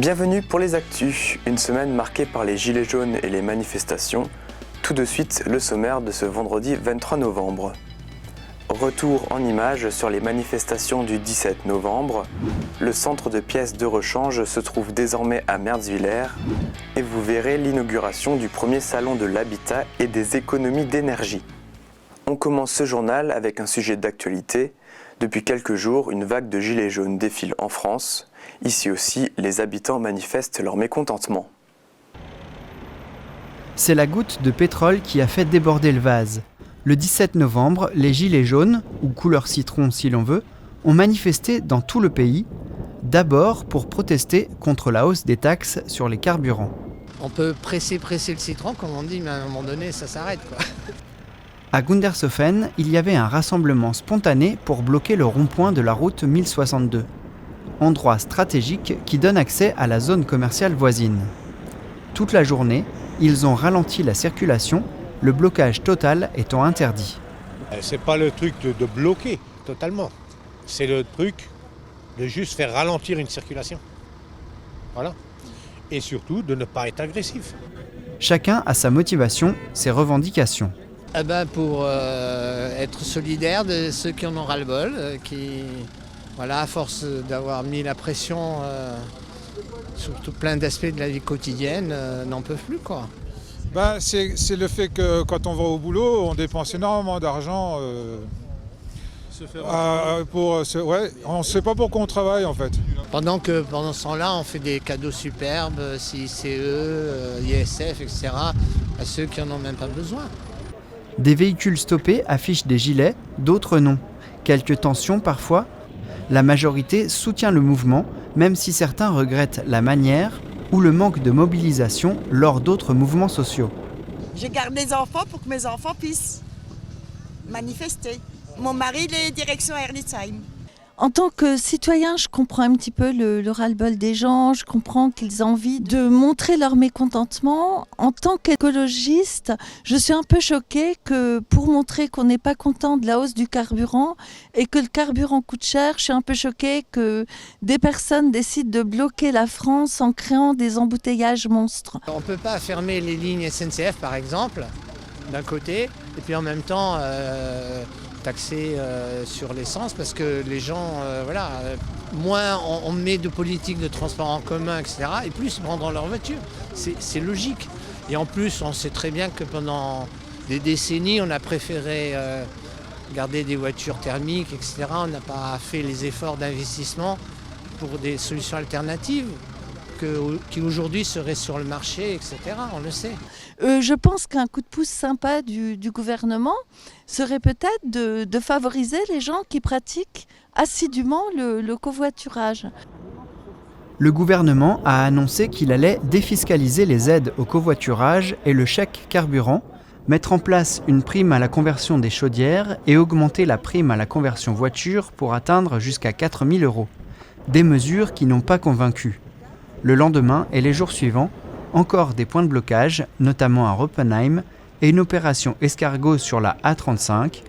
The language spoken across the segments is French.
Bienvenue pour les Actus, une semaine marquée par les gilets jaunes et les manifestations. Tout de suite, le sommaire de ce vendredi 23 novembre. Retour en images sur les manifestations du 17 novembre. Le centre de pièces de rechange se trouve désormais à Mertzwiller et vous verrez l'inauguration du premier salon de l'habitat et des économies d'énergie. On commence ce journal avec un sujet d'actualité. Depuis quelques jours, une vague de gilets jaunes défile en France. Ici aussi, les habitants manifestent leur mécontentement. C'est la goutte de pétrole qui a fait déborder le vase. Le 17 novembre, les gilets jaunes, ou couleur citron si l'on veut, ont manifesté dans tout le pays, d'abord pour protester contre la hausse des taxes sur les carburants. On peut presser le citron, comme on dit, mais à un moment donné, ça s'arrête, quoi. À Gundershofen, il y avait un rassemblement spontané pour bloquer le rond-point de la route 1062, endroit stratégique qui donne accès à la zone commerciale voisine. Toute la journée, ils ont ralenti la circulation, le blocage total étant interdit. C'est pas le truc de bloquer totalement, c'est le truc de juste faire ralentir une circulation. Voilà. Et surtout de ne pas être agressif. Chacun a sa motivation, ses revendications. Pour être solidaire de ceux qui en ont ras-le-bol, qui, à force d'avoir mis la pression sur tout plein d'aspects de la vie quotidienne, n'en peuvent plus, quoi. C'est le fait que quand on va au boulot, on dépense énormément d'argent on ne sait pas pourquoi on travaille en fait. Pendant ce temps-là, on fait des cadeaux superbes, CICE, ISF, etc., à ceux qui n'en ont même pas besoin. Des véhicules stoppés affichent des gilets, d'autres non. Quelques tensions parfois. La majorité soutient le mouvement, même si certains regrettent la manière ou le manque de mobilisation lors d'autres mouvements sociaux. Je garde les enfants pour que mes enfants puissent manifester. Mon mari, il est direction Herlisheim. En tant que citoyen, je comprends un petit peu le ras-le-bol des gens, je comprends qu'ils ont envie de montrer leur mécontentement. En tant qu'écologiste, je suis un peu choquée que pour montrer qu'on n'est pas content de la hausse du carburant et que le carburant coûte cher, je suis un peu choquée que des personnes décident de bloquer la France en créant des embouteillages monstres. On ne peut pas fermer les lignes SNCF par exemple, d'un côté, et puis en même temps taxer sur l'essence parce que les gens, moins on met de politique de transport en commun, etc., et plus ils prendront leur voiture. C'est logique. Et en plus, on sait très bien que pendant des décennies, on a préféré garder des voitures thermiques, etc. On n'a pas fait les efforts d'investissement pour des solutions alternatives qui aujourd'hui seraient sur le marché, etc. On le sait. Je pense qu'un coup de pouce sympa du gouvernement serait peut-être de favoriser les gens qui pratiquent assidûment le covoiturage. Le gouvernement a annoncé qu'il allait défiscaliser les aides au covoiturage et le chèque carburant, mettre en place une prime à la conversion des chaudières et augmenter la prime à la conversion voiture pour atteindre jusqu'à 4 000 €. Des mesures qui n'ont pas convaincu. Le lendemain et les jours suivants, encore des points de blocage, notamment à Roppenheim, et une opération escargot sur la A35.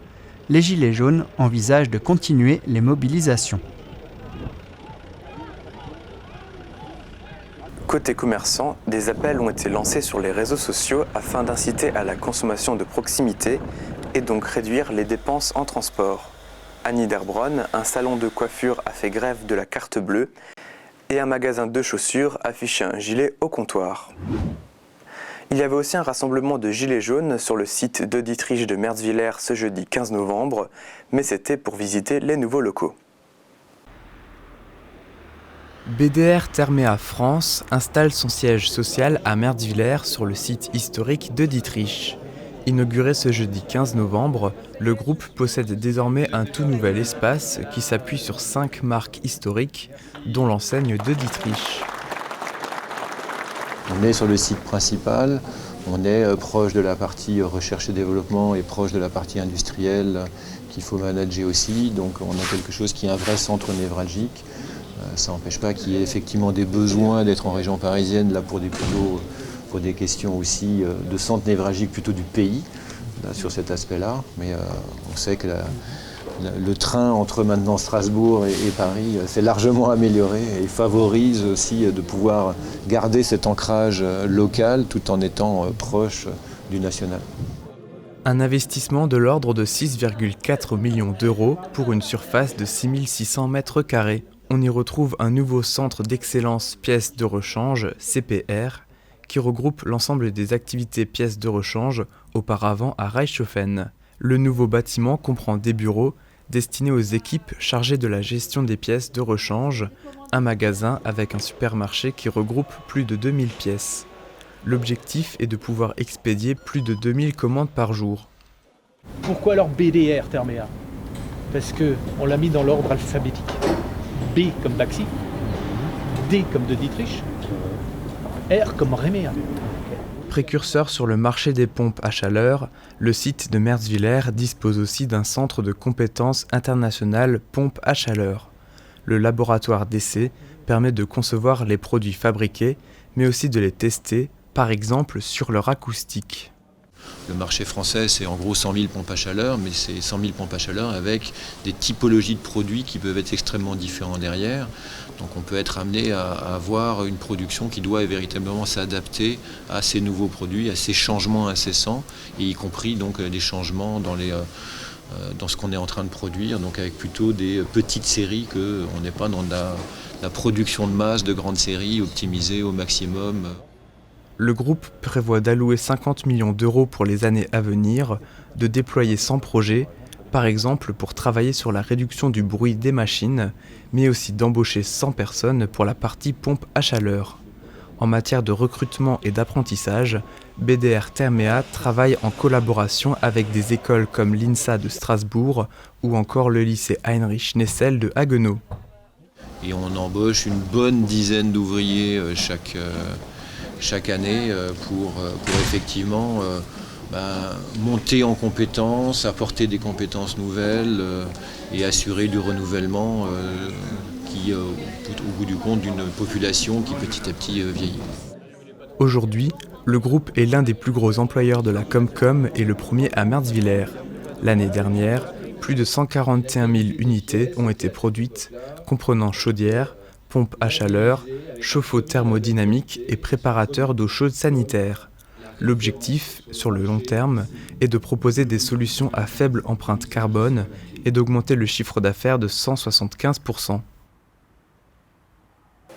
Les Gilets jaunes envisagent de continuer les mobilisations. Côté commerçant, des appels ont été lancés sur les réseaux sociaux afin d'inciter à la consommation de proximité et donc réduire les dépenses en transport. À Niederbronn, un salon de coiffure a fait grève de la carte bleue et un magasin de chaussures affichait un gilet au comptoir. Il y avait aussi un rassemblement de gilets jaunes sur le site de Dietrich de Mertzwiller ce jeudi 15 novembre, mais c'était pour visiter les nouveaux locaux. BDR Therméa France installe son siège social à Mertzwiller sur le site historique de Dietrich. Inauguré ce jeudi 15 novembre, le groupe possède désormais un tout nouvel espace qui s'appuie sur 5 marques historiques, dont l'enseigne de Dietrich. On est sur le site principal, on est proche de la partie recherche et développement et proche de la partie industrielle qu'il faut manager aussi, donc on a quelque chose qui est un vrai centre névralgique. Ça n'empêche pas qu'il y ait effectivement des besoins d'être en région parisienne là pour des questions aussi de centre névralgique plutôt du pays là, sur cet aspect-là, mais on sait que le train entre maintenant Strasbourg et Paris s'est largement amélioré et favorise aussi de pouvoir garder cet ancrage local tout en étant proche du national. Un investissement de l'ordre de 6,4 millions d'euros pour une surface de 6600 mètres carrés. On y retrouve un nouveau centre d'excellence pièces de rechange, CPR, qui regroupe l'ensemble des activités pièces de rechange auparavant à Reichshofen. Le nouveau bâtiment comprend des bureaux destinés aux équipes chargées de la gestion des pièces de rechange, un magasin avec un supermarché qui regroupe plus de 2000 pièces. L'objectif est de pouvoir expédier plus de 2000 commandes par jour. Pourquoi alors BDR Therméa? Parce qu'on l'a mis dans l'ordre alphabétique. B comme Baxi, D comme de Dietrich, R comme Réméa. Précurseur sur le marché des pompes à chaleur, le site de Merzwiller dispose aussi d'un centre de compétences internationales pompes à chaleur. Le laboratoire d'essai permet de concevoir les produits fabriqués, mais aussi de les tester, par exemple sur leur acoustique. Le marché français, c'est en gros 100 000 pompes à chaleur, mais c'est 100 000 pompes à chaleur avec des typologies de produits qui peuvent être extrêmement différents derrière. Donc on peut être amené à avoir une production qui doit véritablement s'adapter à ces nouveaux produits, à ces changements incessants, et y compris donc des changements dans ce qu'on est en train de produire, donc avec plutôt des petites séries, qu'on n'est pas dans la production de masse de grandes séries optimisées au maximum. Le groupe prévoit d'allouer 50 millions d'euros pour les années à venir, de déployer 100 projets, par exemple pour travailler sur la réduction du bruit des machines, mais aussi d'embaucher 100 personnes pour la partie pompe à chaleur. En matière de recrutement et d'apprentissage, BDR Therméa travaille en collaboration avec des écoles comme l'INSA de Strasbourg ou encore le lycée Heinrich Nessel de Haguenau. Et on embauche une bonne dizaine d'ouvriers chaque année pour effectivement monter en compétences, apporter des compétences nouvelles et assurer du renouvellement au bout du compte d'une population qui petit à petit vieillit. Aujourd'hui, le groupe est l'un des plus gros employeurs de la Comcom et le premier à Merzwiller. L'année dernière, plus de 141 000 unités ont été produites, comprenant chaudières, pompes à chaleur, chauffe-eau thermodynamique et préparateurs d'eau chaude sanitaire. L'objectif, sur le long terme, est de proposer des solutions à faible empreinte carbone et d'augmenter le chiffre d'affaires de 175%.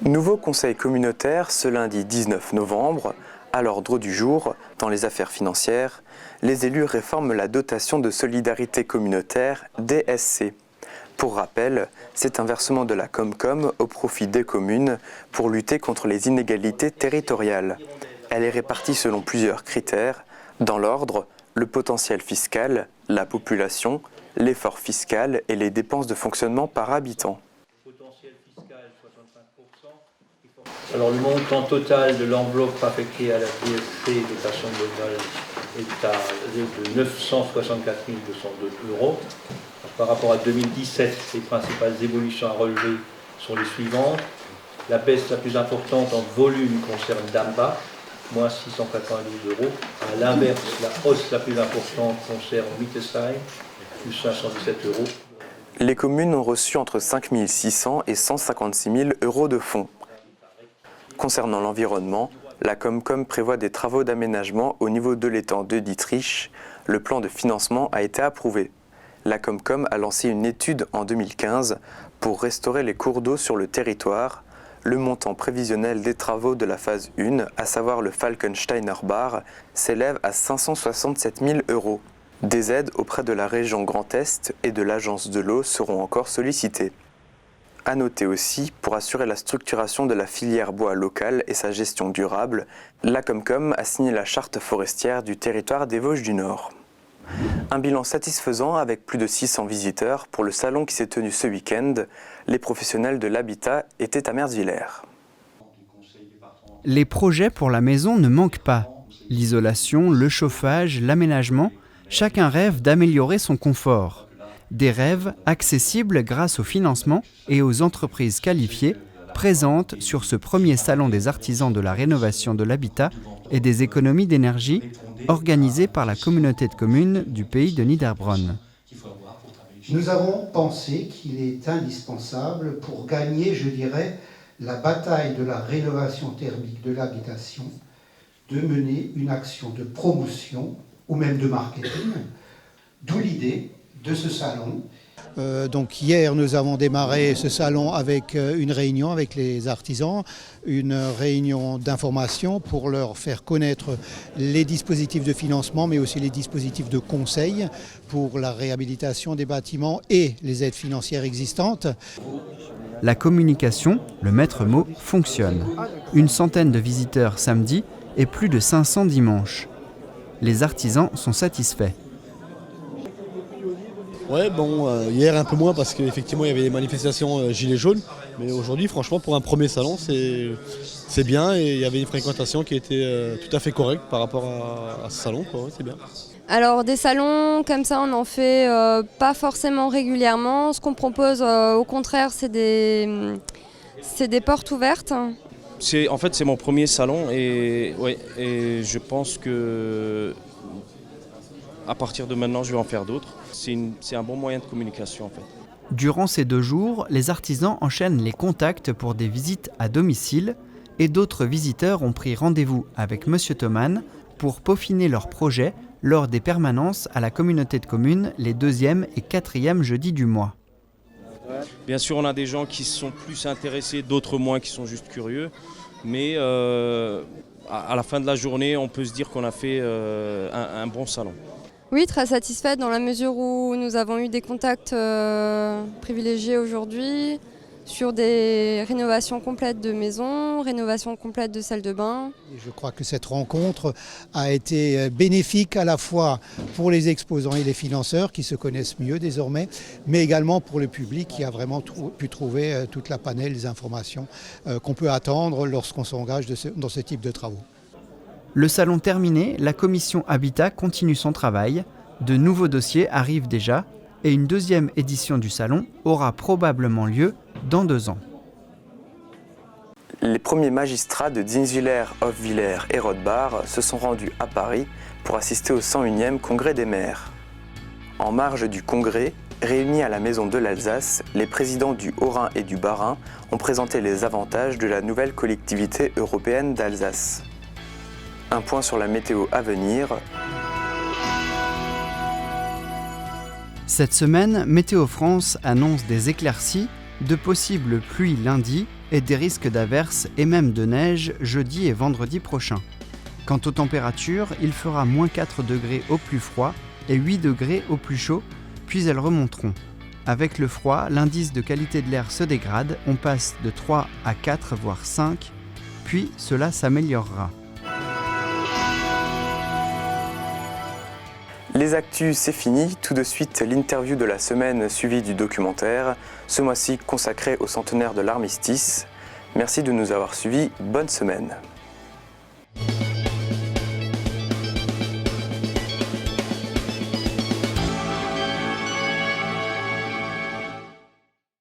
Nouveau conseil communautaire ce lundi 19 novembre. À l'ordre du jour, dans les affaires financières, les élus réforment la dotation de solidarité communautaire DSC. Pour rappel, c'est un versement de la Comcom au profit des communes pour lutter contre les inégalités territoriales. Elle est répartie selon plusieurs critères. Dans l'ordre, le potentiel fiscal, la population, l'effort fiscal et les dépenses de fonctionnement par habitant. Alors le montant total de l'enveloppe affectée à la DSC, dotation globale, est de 964 202 €. Par rapport à 2017, les principales évolutions à relever sont les suivantes. La baisse la plus importante en volume concerne Damba, moins 692 €. À l'inverse, la hausse la plus importante concerne Wittesheim, plus 517 €. Les communes ont reçu entre 5 600 et 156 000 € de fonds. Concernant l'environnement, la Comcom prévoit des travaux d'aménagement au niveau de l'étang de Dietrich. Le plan de financement a été approuvé. La Comcom a lancé une étude en 2015 pour restaurer les cours d'eau sur le territoire. Le montant prévisionnel des travaux de la phase 1, à savoir le Falkensteiner Bar, s'élève à 567 000 €. Des aides auprès de la région Grand Est et de l'Agence de l'eau seront encore sollicitées. À noter aussi, pour assurer la structuration de la filière bois locale et sa gestion durable, la Comcom a signé la charte forestière du territoire des Vosges du Nord. Un bilan satisfaisant avec plus de 600 visiteurs pour le salon qui s'est tenu ce week-end. Les professionnels de l'habitat étaient à Merzwiller. Les projets pour la maison ne manquent pas. L'isolation, le chauffage, l'aménagement, chacun rêve d'améliorer son confort. Des rêves accessibles grâce au financement et aux entreprises qualifiées présentes sur ce premier salon des artisans de la rénovation de l'habitat et des économies d'énergie organisé par la communauté de communes du pays de Niederbronn. Nous avons pensé qu'il est indispensable pour gagner, je dirais, la bataille de la rénovation thermique de l'habitation, de mener une action de promotion ou même de marketing, d'où l'idée de ce salon. Donc hier, nous avons démarré ce salon avec une réunion avec les artisans, une réunion d'information pour leur faire connaître les dispositifs de financement, mais aussi les dispositifs de conseil pour la réhabilitation des bâtiments et les aides financières existantes. La communication, le maître mot, fonctionne. Une centaine de visiteurs samedi et plus de 500 dimanche. Les artisans sont satisfaits. Ouais, bon, hier un peu moins parce qu'effectivement il y avait des manifestations gilets jaunes, mais aujourd'hui franchement pour un premier salon c'est bien et il y avait une fréquentation qui était tout à fait correcte par rapport à ce salon, quoi, ouais, c'est bien. Alors des salons comme ça on en fait pas forcément régulièrement, ce qu'on propose au contraire c'est des portes ouvertes. En fait c'est mon premier salon et je pense que à partir de maintenant je vais en faire d'autres. C'est un bon moyen de communication en fait. Durant ces 2 jours, les artisans enchaînent les contacts pour des visites à domicile et d'autres visiteurs ont pris rendez-vous avec M. Thoman pour peaufiner leurs projets lors des permanences à la communauté de communes les 2e et 4e jeudis du mois. Bien sûr, on a des gens qui sont plus intéressés, d'autres moins qui sont juste curieux, mais à la fin de la journée, on peut se dire qu'on a fait un bon salon. Oui, très satisfaite dans la mesure où nous avons eu des contacts privilégiés aujourd'hui sur des rénovations complètes de maisons, rénovations complètes de salles de bain. Je crois que cette rencontre a été bénéfique à la fois pour les exposants et les financeurs qui se connaissent mieux désormais, mais également pour le public qui a vraiment pu trouver toute la panel des informations qu'on peut attendre lorsqu'on s'engage dans ce type de travaux. Le salon terminé, la commission Habitat continue son travail. De nouveaux dossiers arrivent déjà et une 2e édition du salon aura probablement lieu dans 2 ans. Les premiers magistrats de Dinswiller, Hofwiller et Rothbard se sont rendus à Paris pour assister au 101e congrès des maires. En marge du congrès, réunis à la Maison de l'Alsace, les présidents du Haut-Rhin et du Bas-Rhin ont présenté les avantages de la nouvelle collectivité européenne d'Alsace. Un point sur la météo à venir. Cette semaine, Météo France annonce des éclaircies, de possibles pluies lundi et des risques d'averses et même de neige jeudi et vendredi prochain. Quant aux températures, il fera -4 degrés au plus froid et 8 degrés au plus chaud, puis elles remonteront. Avec le froid, l'indice de qualité de l'air se dégrade, on passe de 3 à 4 voire 5, puis cela s'améliorera. Les actus, c'est fini. Tout de suite, l'interview de la semaine suivie du documentaire, ce mois-ci consacré au centenaire de l'armistice. Merci de nous avoir suivis. Bonne semaine.